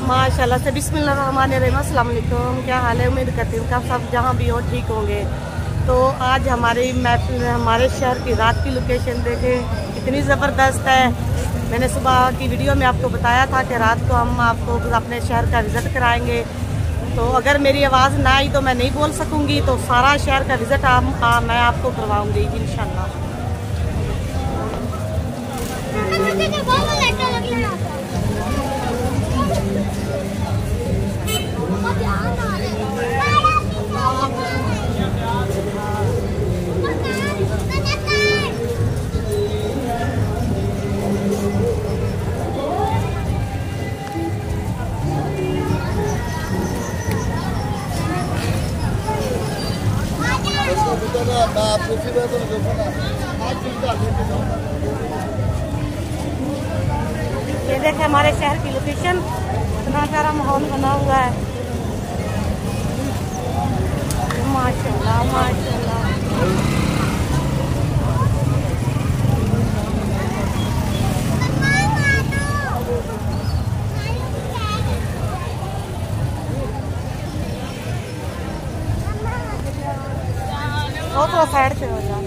माशाल्लाह से। बिस्मिल्लाहिर्रहमानिर्रहीम। अस्सलाम वालेकुम। क्या हाल है? उम्मीद करती हूँ कि आप सब जहाँ भी हो ठीक होंगे। तो आज हमारी महफिल हमारे शहर की रात की लोकेशन देखें कितनी ज़बरदस्त है। मैंने सुबह की वीडियो में आपको बताया था कि रात को हम आपको अपने शहर का विज़िट कराएंगे। तो अगर मेरी आवाज़ ना आई तो मैं नहीं बोल सकूँगी, तो सारा शहर का विज़िट मैं आपको करवाऊँगी इंशाल्लाह। ये देखें हमारे शहर की लोकेशन, इतना प्यारा माहौल बना हुआ है। माशाल्लाह माशाल्लाह। थोड़ा साइड से हो जाए।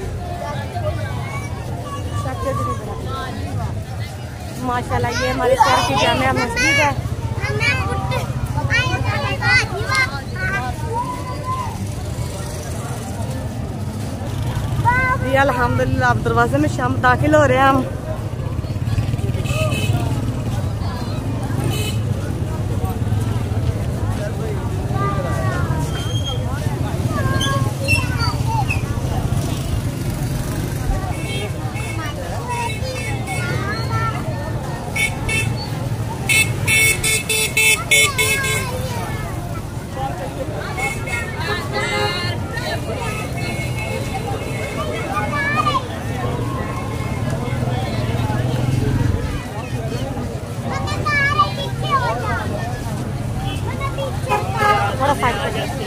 माशाल्लाह ये हमारे शहर की जामिया मस्जिद है। जी अल्हम्दुलिल्लाह, अब दरवाजे में शाम दाखिल हो रहे हैं हम। थोड़ा साइड पर देखिए।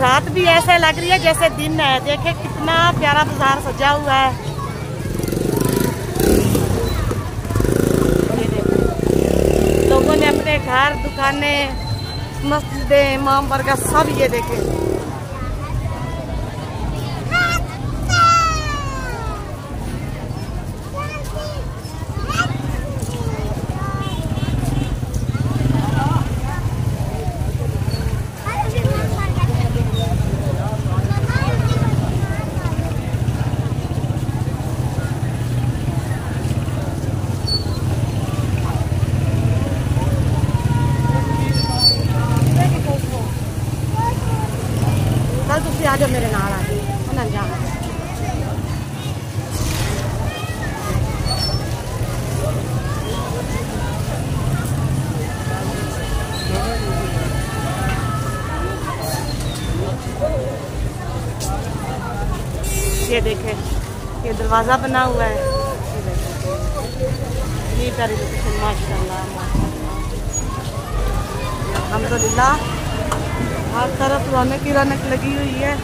रात भी ऐसे लग रही है जैसे दिन है। देखे कितना प्यारा बाजार सजा हुआ है। लोगों ने अपने घर, दुकानें, मस्जिदें, इमाम वर्गा सब ये देखे। आ जाओ मेरे नाल आ जाओ। ये देखे ये दरवाजा बना हुआ है। ये प्यारी लोकेशन माशाल्लाह अल्हम्दुलिल्लाह। हर तरफ रौनक ही रौनक लगी हुई है।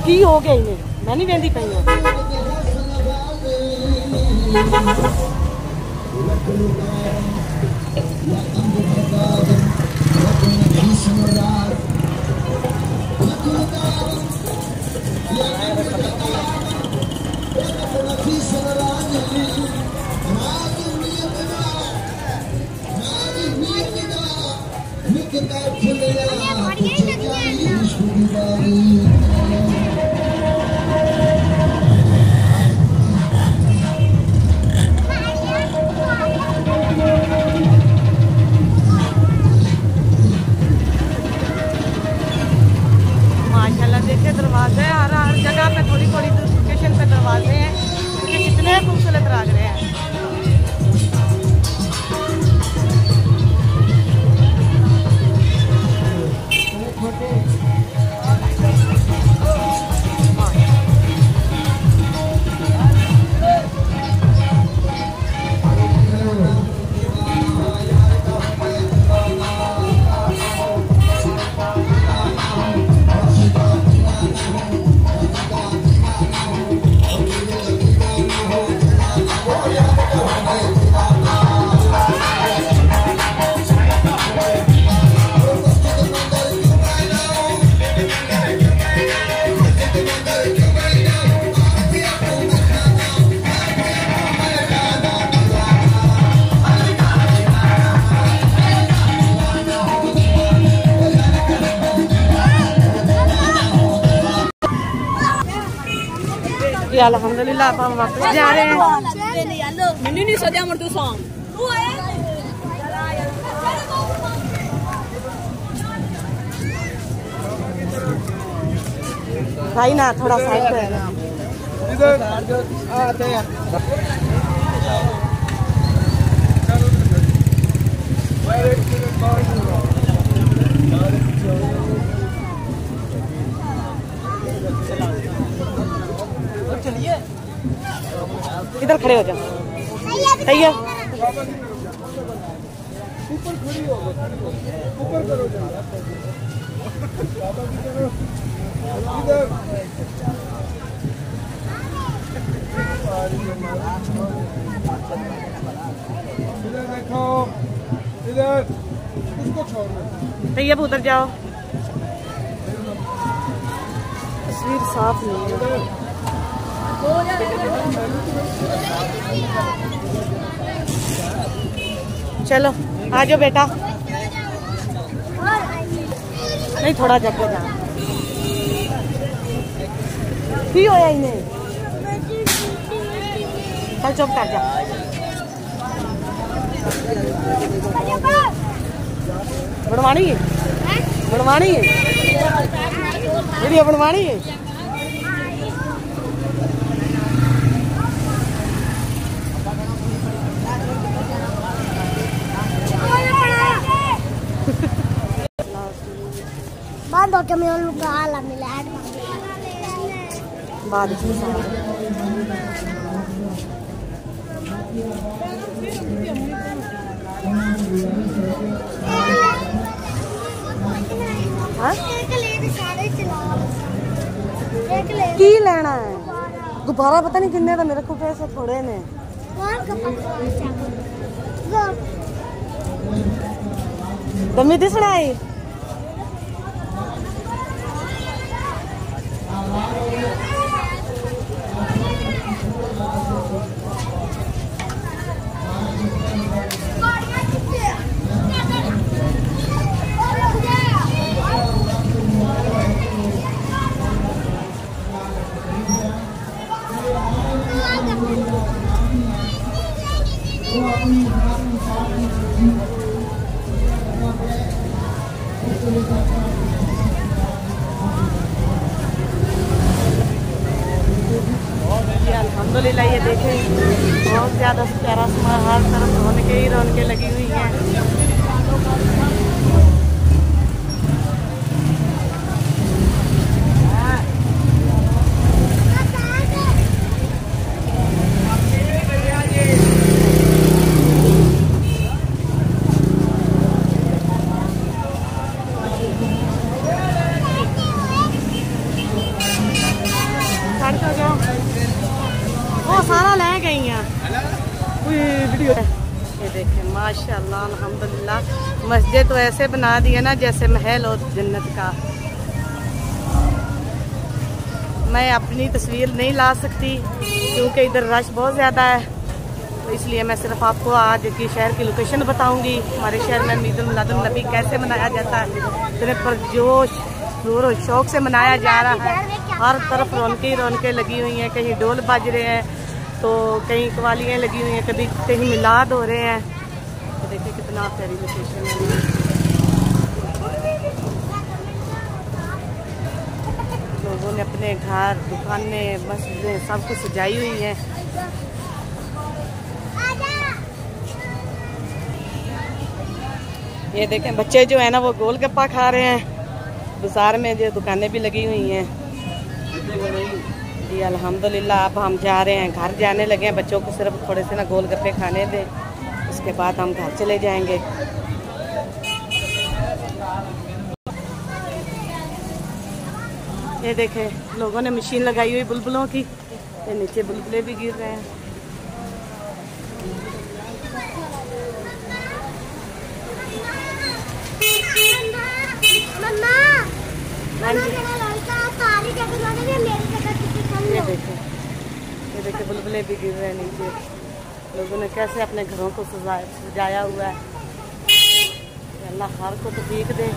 की हो गया इन्हें, मैं नहीं वेंदी पई हूं। Look at that, जी अल्हम्दुलिल्लाह अब हम वापस जा रहे हैं। भाई ना थोड़ा साइड पे है। चलिए इधर खड़े हो जाओ। सही है। ऊपर खड़ी हो, ऊपर करो इधर देखो, इधर उसको छोड़ो। सही है, उधर जाओ। तस्वीर साफ नहीं है। चलो आ जाओ बेटा। नहीं थोड़ा जगह जा की होया इन्हें। चल चुप कर जा। बनवानी है, बनवानी है, वीडियो बनवानी है। बाद होके मैं लोग आला मिला बाद की लेना है गुब्बारा पता नहीं किन्ने का मेरे को पैसे थोड़े ने दमी दी सुनाई अल्हम्दुलिल्लाह। ये देखें बहुत ज़्यादा प्यारा सामान, हर तरफ रौनकें ही रौनकें लगी हुई हैं। वो सारा ले गई हैं। ये देखें माशाल्लाह अल्हम्दुलिल्लाह। मस्जिद तो ऐसे बना दिया ना जैसे महल हो जन्नत का। मैं अपनी तस्वीर नहीं ला सकती क्योंकि इधर रश बहुत ज़्यादा है, तो इसलिए मैं सिर्फ आपको आज की शहर की लोकेशन बताऊंगी। हमारे शहर में ईद उल मिलादुन नबी कैसे मनाया जाता है, इतने पुरजोश जोर और शौक से मनाया जा रहा है। हर तरफ रौनकें रौनकें लगी हुई हैं। कहीं ढोल बज रहे हैं तो कहीं कवालियाँ लगी हुई हैं, कभी कहीं मिलाद हो रहे हैं। तो देखिए कितना प्यारी लोकेशन है। लोगों ने अपने घर, दुकानें, मस्जिदें सब कुछ सजाई हुई हैं। ये देखें बच्चे जो है ना वो गोलगप्पा खा रहे हैं। बाजार में जो दुकानें भी लगी हुई हैं। जी अल्हम्दुलिल्लाह। अब हम जा रहे हैं, घर जाने लगे हैं। बच्चों को सिर्फ थोड़े से ना गोलगप्पे खाने दें, उसके बाद हम घर चले जाएंगे। ये देखें लोगों ने मशीन लगाई हुई बुलबुलों की, ये नीचे बुलबुले भी गिर रहे हैं। ये देखे बुलबुले भी गिर रहे हैं नीचे। लोगों ने कैसे अपने घरों को सजाया हुआ है। अल्लाह हर को तौफीक दे।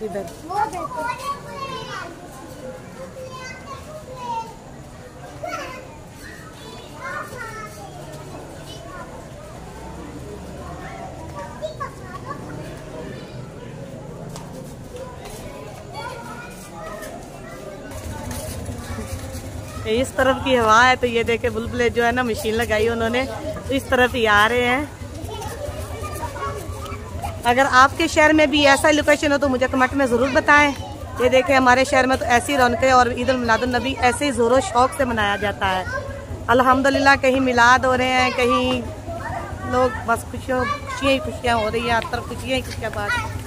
इधर इस तरफ की हवा है, तो ये देखे बुलबुले जो है ना मशीन लगाई उन्होंने, तो इस तरफ ही आ रहे हैं। अगर आपके शहर में भी ऐसा लोकेशन हो तो मुझे कमेंट में ज़रूर बताएं। ये देखें हमारे शहर में तो ऐसी रौनकें और ईद उल मिलादुन नबी ऐसे ही ज़ोरों शौक़ से मनाया जाता है। अल्हम्दुलिल्लाह कहीं मिलाद हो रहे हैं, कहीं लोग बस खुशियाँ ही खुशियाँ हो रही हैं, हर तरफ खुशियाँ ही खुशियाँ बात।